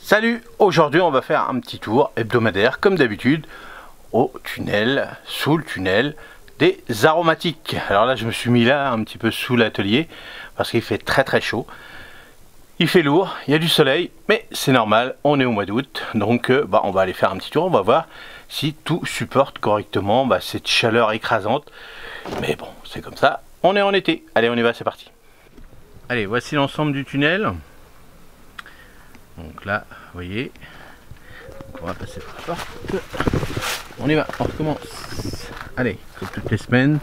Salut, aujourd'hui on va faire un petit tour hebdomadaire comme d'habitude au tunnel, sous le tunnel des aromatiques. Alors là je me suis mis là un petit peu sous l'atelier parce qu'il fait très chaud. Il fait lourd, il y a du soleil, mais c'est normal, on est au mois d'août, donc on va aller faire un petit tour, on va voir si tout supporte correctement cette chaleur écrasante. Mais bon, c'est comme ça, on est en été. Allez, on y va, c'est parti. Allez, voici l'ensemble du tunnel. Donc là, vous voyez, on va passer par la porte. On y va, on recommence. Allez, comme toutes les semaines.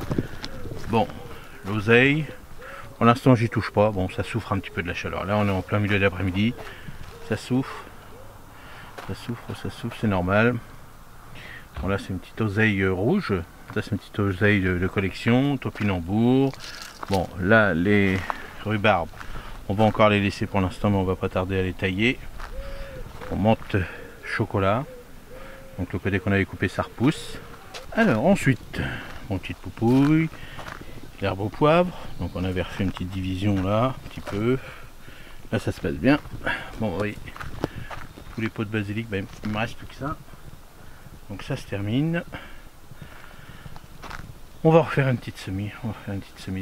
Bon, l'oseille. Pour l'instant, j'y touche pas. Bon, ça souffre un petit peu de la chaleur. Là, on est en plein milieu d'après-midi. Ça souffre. Ça souffre, c'est normal. Bon, là, c'est une petite oseille rouge. Ça, c'est une petite oseille de collection. Topinambour. Bon, là, les rhubarbes. On va encore les laisser pour l'instant, mais on va pas tarder à les tailler. On monte chocolat. Donc le côté qu'on avait coupé, ça repousse. Alors ensuite, mon petite poupouille, l'herbe au poivre. Donc on avait refait une petite division là, un petit peu. Là ça se passe bien. Bon, vous voyez, tous les pots de basilic, il me reste plus que ça. Donc ça se termine. On va refaire une petite semis,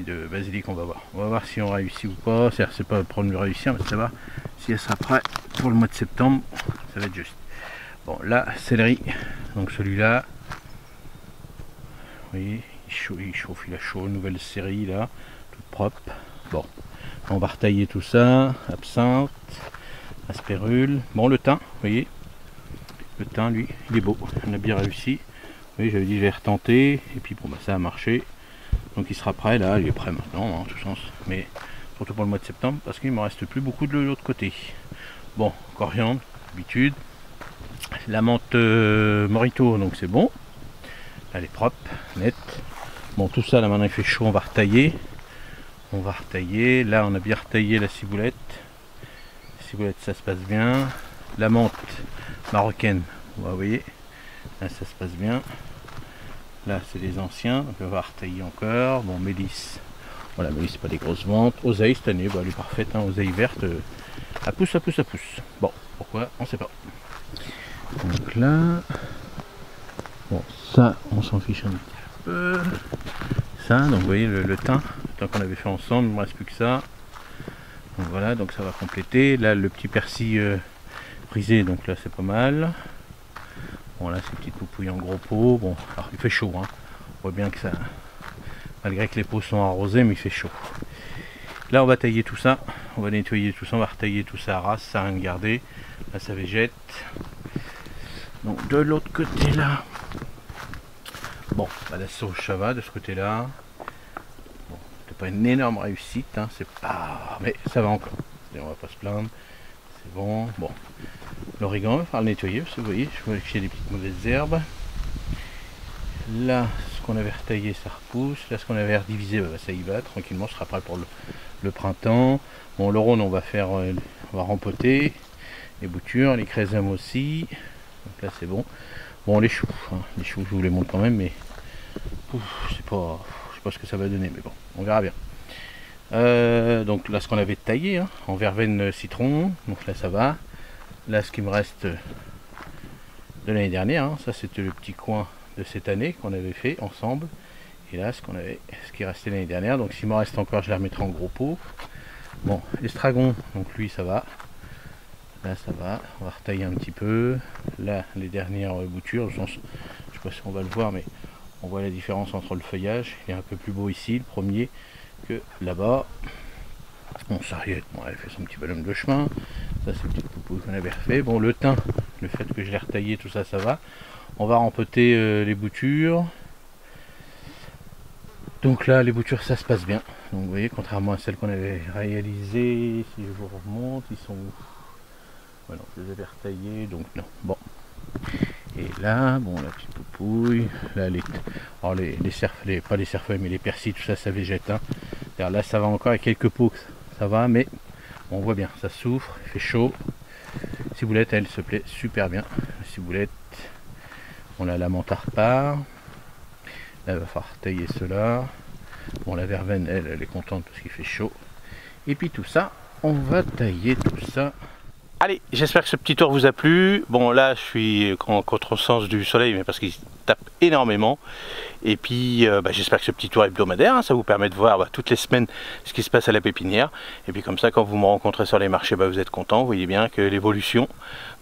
de basilic, on va voir. On va voir si on réussit ou pas. C'est pas le problème de réussir, mais ça va. Si elle sera prête pour le mois de septembre, ça va être juste. Bon, là, céleri, donc celui-là. Vous voyez, il chauffe, il a chaud. Nouvelle série là, toute propre. Bon, on va retailler tout ça. Absinthe, aspérule. Bon, le thym, vous voyez. Le thym, lui, il est beau. On a bien réussi. Oui, j'avais dit je vais retenter, et puis bon ça a marché, donc il sera prêt là, il est prêt maintenant en tout sens, mais surtout pour le mois de septembre parce qu'il ne me reste plus beaucoup de l'autre côté. Bon, coriandre, d'habitude, la menthe Morito, donc c'est bon, elle est propre, nette. Bon, tout ça là maintenant il fait chaud, on va retailler, là on a bien retaillé la ciboulette, ça se passe bien, la menthe marocaine, vous voyez. Là ça se passe bien. Là c'est les anciens, donc on va retailler encore. Bon, mélisse. Voilà, mélisse, pas des grosses ventes. Oseille cette année, elle est parfaite, hein. Oseille verte, elle pousse. Bon, pourquoi on sait pas. Donc là, bon, ça on s'en fiche un petit peu. Ça, donc vous voyez le thym qu'on avait fait ensemble, il ne me reste plus que ça. Donc voilà, donc ça va compléter. Là le petit persil brisé, donc là c'est pas mal. Bon, là c'est une petite poupouille en gros pot. Bon, alors il fait chaud, hein. On voit bien que ça, malgré que les pots sont arrosés, mais il fait chaud. Là on va tailler tout ça, on va nettoyer tout ça, on va retailler tout ça à ras, ça a rien de garder. Là ça végète. Donc de l'autre côté là, bon, la sauge ça va de ce côté là. Bon, c'est pas une énorme réussite, hein, c'est pas, mais ça va encore. Et on va pas se plaindre, c'est bon. Bon. L'origan, il va falloir le nettoyer parce que vous voyez, je vois qu'il y a des petites mauvaises herbes. Là, ce qu'on avait retaillé, ça repousse. Là, ce qu'on avait redivisé, ça y va, tranquillement, ce sera prêt pour le printemps. Bon, le rhône, on va rempoter. Les boutures, les chrysanthèmes aussi. Donc là, c'est bon. Bon, les choux, les choux, je vous les montre quand même, mais je sais pas ce que ça va donner, mais bon, on verra bien. Donc là, ce qu'on avait taillé, hein, en verveine citron, donc là, ça va. Là, ce qui me reste de l'année dernière, hein, ça c'était le petit coin de cette année qu'on avait fait ensemble. Et là, ce qui restait l'année dernière, donc s'il me reste encore, je la remettrai en gros pot. Bon, l'estragon, donc lui, ça va. Là, ça va. On va retailler un petit peu. Là, les dernières boutures, je sais pas si on va le voir, mais on voit la différence entre le feuillage. Il est un peu plus beau ici, le premier, que là-bas. Bon, sarriette, bon, elle fait son petit bonhomme de chemin. Ça, c'est une petite poupouille qu'on avait refait. Bon, le thym, le fait que je l'ai retaillé, tout ça, ça va. On va rempoter les boutures. Donc là, les boutures, ça se passe bien. Donc vous voyez, contrairement à celles qu'on avait réalisées, si je vous remonte, ils sont où? Voilà, je les avais retaillés, donc non. Bon. Et là, bon, la petite poupouille. Là, alors pas les cerfeuilles, mais les persils, tout ça, ça végète. Hein. Là, ça va encore, avec quelques pots, ça va, mais on voit bien, ça souffre, il fait chaud. Ciboulette, elle se plaît super bien. La ciboulette, on a la menthe repart. Là, il va falloir tailler cela. Bon, la verveine, elle est contente parce qu'il fait chaud. Et puis tout ça, on va tailler tout ça Allez, j'espère que ce petit tour vous a plu. Bon, là, je suis en contresens du soleil, mais parce qu'il tape énormément. Et puis, j'espère que ce petit tour hebdomadaire, hein, ça vous permet de voir toutes les semaines ce qui se passe à la pépinière. Et puis comme ça, quand vous me rencontrez sur les marchés, vous êtes content. Vous voyez bien que l'évolution,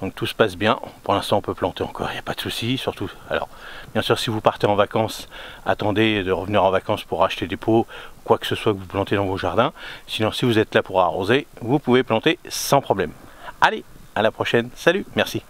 donc tout se passe bien. Pour l'instant, on peut planter encore, il n'y a pas de souci. Surtout, alors, bien sûr, si vous partez en vacances, attendez de revenir en vacances pour acheter des pots, quoi que ce soit que vous plantez dans vos jardins. Sinon, si vous êtes là pour arroser, vous pouvez planter sans problème. Allez, à la prochaine. Salut, merci.